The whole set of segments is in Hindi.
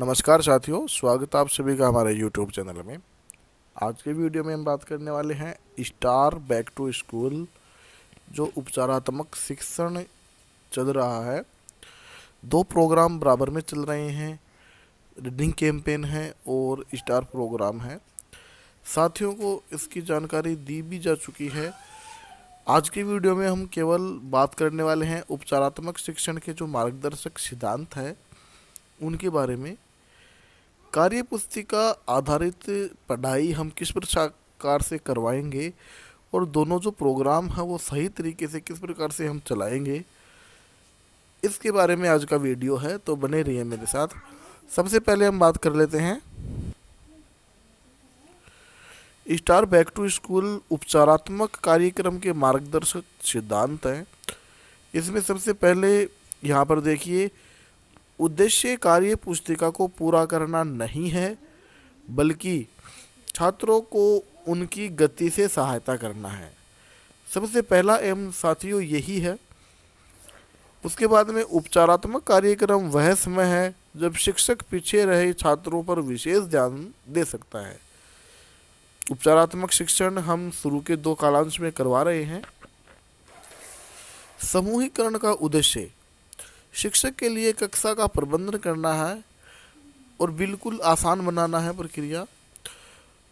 नमस्कार साथियों, स्वागत है आप सभी का हमारे YouTube चैनल में। आज के वीडियो में हम बात करने वाले हैं स्टार बैक टू स्कूल, जो उपचारात्मक शिक्षण चल रहा है। दो प्रोग्राम बराबर में चल रहे हैं, रीडिंग कैंपेन है और स्टार प्रोग्राम है। साथियों को इसकी जानकारी दी भी जा चुकी है। आज की वीडियो में हम केवल बात करने वाले हैं उपचारात्मक शिक्षण के जो मार्गदर्शक सिद्धांत है उनके बारे में। कार्य पुस्तिका आधारित पढ़ाई हम किस प्रकार से करवाएंगे और दोनों जो प्रोग्राम है वो सही तरीके से किस प्रकार से हम चलाएंगे, इसके बारे में आज का वीडियो है, तो बने रहिए मेरे साथ। सबसे पहले हम बात कर लेते हैं स्टार बैक टू स्कूल उपचारात्मक कार्यक्रम के मार्गदर्शक सिद्धांत हैं। इसमें सबसे पहले यहाँ पर देखिए, उद्देश्य कार्य पुस्तिका को पूरा करना नहीं है, बल्कि छात्रों को उनकी गति से सहायता करना है। सबसे पहला एम साथियों यही है। उसके बाद में उपचारात्मक कार्यक्रम वह समय है जब शिक्षक पीछे रहे छात्रों पर विशेष ध्यान दे सकता है। उपचारात्मक शिक्षण हम शुरू के 2 कालांश में करवा रहे हैं। समूहीकरण का उद्देश्य शिक्षक के लिए कक्षा का प्रबंधन करना है और बिल्कुल आसान बनाना है प्रक्रिया।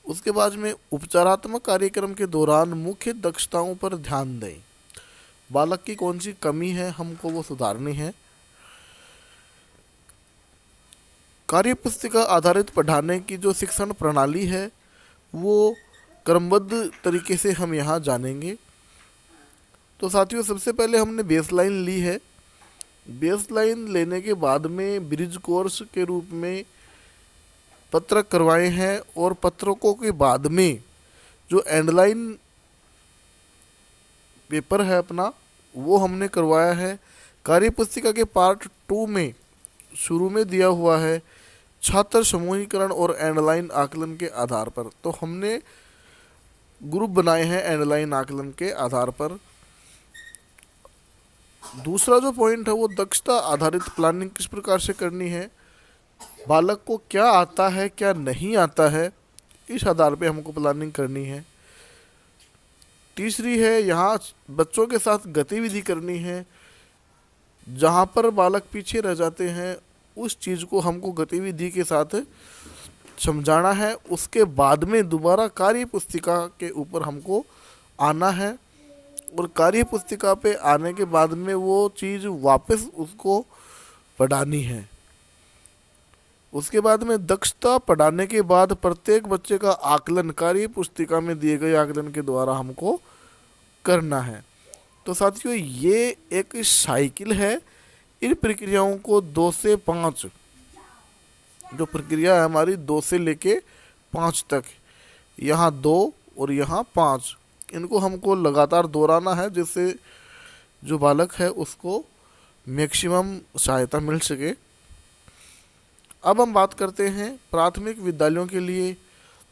उसके बाद में उपचारात्मक कार्यक्रम के दौरान मुख्य दक्षताओं पर ध्यान दें। बालक की कौन सी कमी है, हमको वो सुधारनी है। कार्यपुस्तिका आधारित पढ़ाने की जो शिक्षण प्रणाली है वो क्रमबद्ध तरीके से हम यहाँ जानेंगे। तो साथियों, सबसे पहले हमने बेसलाइन ली है। बेसलाइन लेने के बाद में ब्रिज कोर्स के रूप में पत्रक करवाए हैं और पत्रकों के बाद में जो एंडलाइन पेपर है अपना वो हमने करवाया है। कार्यपुस्तिका के पार्ट 2 में शुरू में दिया हुआ है छात्र समूहीकरण और एंडलाइन आकलन के आधार पर। तो हमने ग्रुप बनाए हैं एंडलाइन आकलन के आधार पर। दूसरा जो पॉइंट है वो दक्षता आधारित प्लानिंग किस प्रकार से करनी है, बालक को क्या आता है क्या नहीं आता है, इस आधार पे हमको प्लानिंग करनी है। तीसरी है यहाँ बच्चों के साथ गतिविधि करनी है। जहाँ पर बालक पीछे रह जाते हैं उस चीज़ को हमको गतिविधि के साथ समझाना है। उसके बाद में दोबारा कार्य पुस्तिका के ऊपर हमको आना है और कार्य पुस्तिका पे आने के बाद में वो चीज़ वापस उसको पढ़ानी है। उसके बाद में दक्षता पढ़ाने के बाद प्रत्येक बच्चे का आकलन कार्य पुस्तिका में दिए गए आकलन के द्वारा हमको करना है। तो साथियों, ये एक साइकिल है। इन प्रक्रियाओं को 2 से 5 जो प्रक्रिया है हमारी 2 से लेके 5 तक, यहाँ 2 और यहाँ 5, इनको हमको लगातार दोहराना है जिससे जो बालक है उसको मैक्सिमम सहायता मिल सके। अब हम बात करते हैं प्राथमिक विद्यालयों के लिए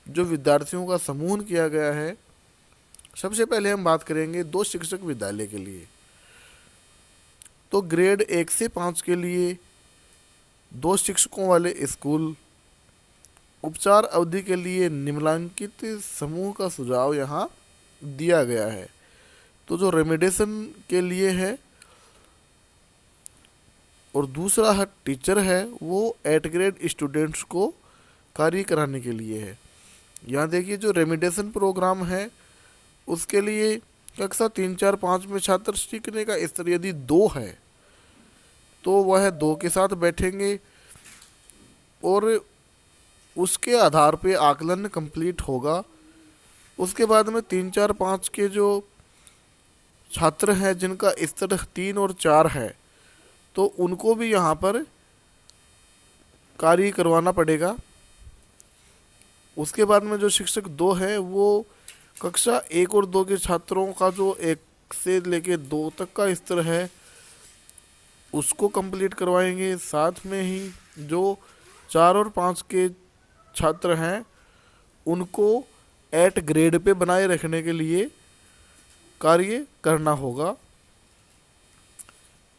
जो विद्यार्थियों का समूहन किया गया है। सबसे पहले हम बात करेंगे 2 शिक्षक विद्यालय के लिए। तो ग्रेड 1 से 5 के लिए 2 शिक्षकों वाले स्कूल। उपचार अवधि के लिए निम्नलिखित समूह का सुझाव यहाँ दिया गया है। तो जो रेमेडिएशन के लिए है और दूसरा है टीचर है वो 8 ग्रेड स्टूडेंट्स को कार्य कराने के लिए है। यहाँ देखिए, जो रेमेडिएशन प्रोग्राम है उसके लिए कक्षा 3, 4, 5 में छात्र सीखने का स्तर यदि 2 है तो वह 2 के साथ बैठेंगे और उसके आधार पे आकलन कंप्लीट होगा। उसके बाद में 3, 4, 5 के जो छात्र हैं जिनका स्तर 3 और 4 है तो उनको भी यहाँ पर कार्य करवाना पड़ेगा। उसके बाद में जो शिक्षक 2 है वो कक्षा 1 और 2 के छात्रों का जो 1 से लेके 2 तक का स्तर है उसको कंप्लीट करवाएंगे। साथ में ही जो 4 और 5 के छात्र हैं उनको 8 ग्रेड पे बनाए रखने के लिए कार्य करना होगा।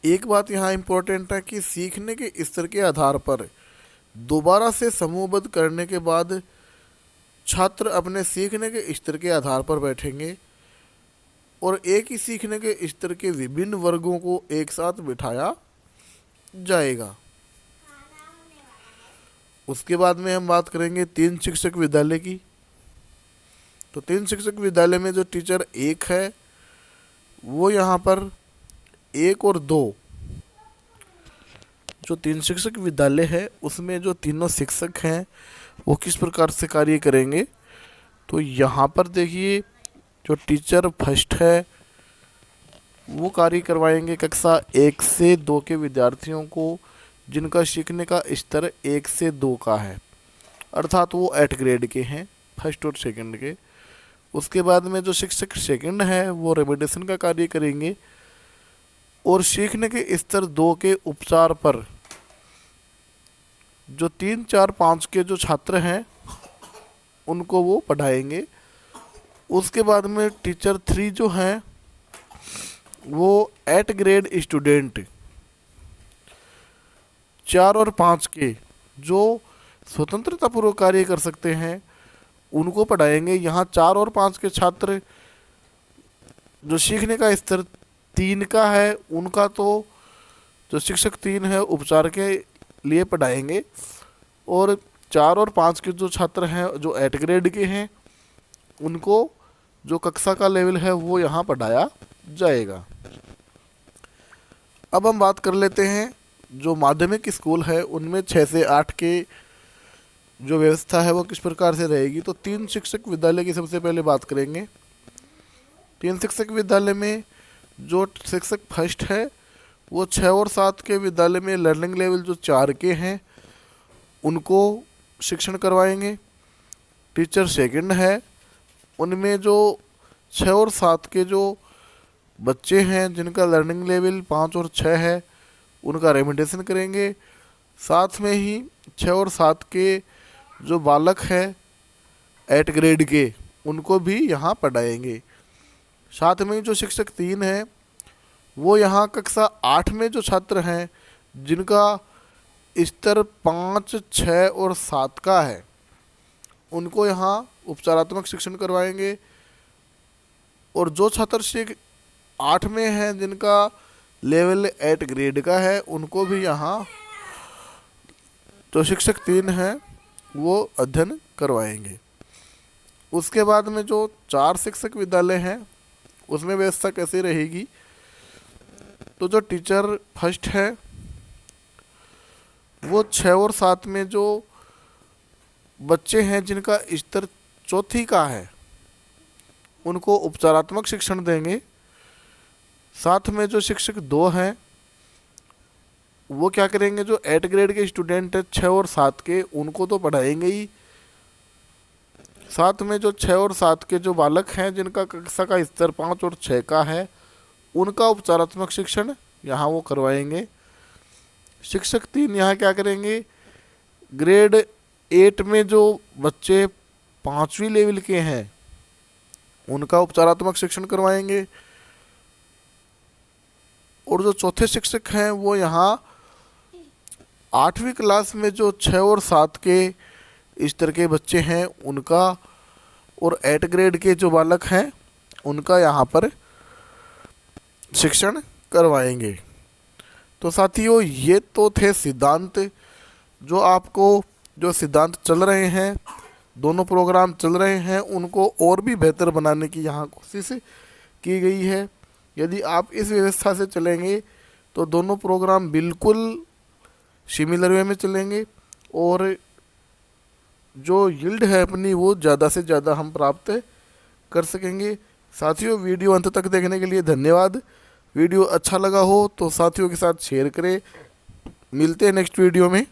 एक बात यहाँ इम्पोर्टेंट है कि सीखने के स्तर के आधार पर दोबारा से समूहबद्ध करने के बाद छात्र अपने सीखने के स्तर के आधार पर बैठेंगे और एक ही सीखने के स्तर के विभिन्न वर्गों को एक साथ बिठाया जाएगा। उसके बाद में हम बात करेंगे 3 शिक्षक विद्यालय की। तो 3 शिक्षक विद्यालय में जो टीचर 1 है वो यहाँ पर 1 और 2, जो 3 शिक्षक विद्यालय है उसमें जो तीनों शिक्षक हैं वो किस प्रकार से कार्य करेंगे। तो यहाँ पर देखिए जो टीचर फर्स्ट है वो कार्य करवाएंगे कक्षा 1 से 2 के विद्यार्थियों को जिनका सीखने का स्तर 1 से 2 का है, अर्थात वो 8 ग्रेड के हैं, फर्स्ट और सेकंड के। उसके बाद में जो शिक्षक सेकंड है वो रेमिडिएशन का कार्य करेंगे और सीखने के स्तर 2 के उपचार पर जो 3, 4, 5 के जो छात्र हैं उनको वो पढ़ाएंगे। उसके बाद में टीचर 3 जो हैं वो 8 ग्रेड स्टूडेंट 4 और 5 के जो स्वतंत्रतापूर्वक कार्य कर सकते हैं उनको पढ़ाएंगे। यहाँ 4 और 5 के छात्र जो सीखने का स्तर 3 का है उनका तो जो शिक्षक 3 है उपचार के लिए पढ़ाएंगे और 4 और 5 के जो छात्र हैं जो 8 ग्रेड के हैं उनको जो कक्षा का लेवल है वो यहाँ पढ़ाया जाएगा। अब हम बात कर लेते हैं जो माध्यमिक स्कूल है उनमें 6 से 8 के जो व्यवस्था है वो किस प्रकार से रहेगी। तो 3 शिक्षक विद्यालय की सबसे पहले बात करेंगे। 3 शिक्षक विद्यालय में जो शिक्षक फर्स्ट है वो 6 और 7 के विद्यालय में लर्निंग लेवल जो 4 के हैं उनको शिक्षण करवाएंगे। टीचर सेकंड है उनमें जो 6 और 7 के जो बच्चे हैं जिनका लर्निंग लेवल 5 और 6 है उनका रेमिडिएशन करेंगे। साथ में ही 6 और 7 के जो बालक हैं 8 ग्रेड के उनको भी यहाँ पढ़ाएंगे। साथ में ही जो शिक्षक 3 हैं वो यहाँ कक्षा 8 में जो छात्र हैं जिनका स्तर 5, 6 और 7 का है उनको यहाँ उपचारात्मक शिक्षण करवाएंगे। और जो छात्र शिक्षक 8 में हैं जिनका लेवल 8 ग्रेड का है उनको भी यहाँ जो शिक्षक 3 हैं वो अध्ययन करवाएंगे। उसके बाद में जो 4 शिक्षक विद्यालय हैं उसमें व्यवस्था कैसी रहेगी। तो जो टीचर फर्स्ट है वो 6 और 7 में जो बच्चे हैं जिनका स्तर 4थी का है उनको उपचारात्मक शिक्षण देंगे। साथ में जो शिक्षक 2 हैं वो क्या करेंगे, जो 8 ग्रेड के स्टूडेंट है 6 और 7 के उनको तो पढ़ाएंगे ही, साथ में जो 6 और 7 के जो बालक हैं जिनका कक्षा का स्तर 5 और 6 का है उनका उपचारात्मक शिक्षण यहाँ वो करवाएंगे। शिक्षक 3 यहाँ क्या करेंगे, ग्रेड 8 में जो बच्चे 5वीं लेवल के हैं उनका उपचारात्मक शिक्षण करवाएंगे। और जो चौथे शिक्षक हैं वो यहाँ 8वीं क्लास में जो 6 और 7 के स्तर के बच्चे हैं उनका और 8 ग्रेड के जो बालक हैं उनका यहाँ पर शिक्षण करवाएंगे। तो साथियों ये तो थे सिद्धांत, जो आपको जो सिद्धांत चल रहे हैं, दोनों प्रोग्राम चल रहे हैं, उनको और भी बेहतर बनाने की यहाँ कोशिश की गई है। यदि आप इस व्यवस्था से चलेंगे तो दोनों प्रोग्राम बिल्कुल सिमिलर वे में चलेंगे और जो यील्ड है अपनी वो ज़्यादा से ज़्यादा हम प्राप्त कर सकेंगे। साथियों वीडियो अंत तक देखने के लिए धन्यवाद। वीडियो अच्छा लगा हो तो साथियों के साथ शेयर करें। मिलते हैं नेक्स्ट वीडियो में।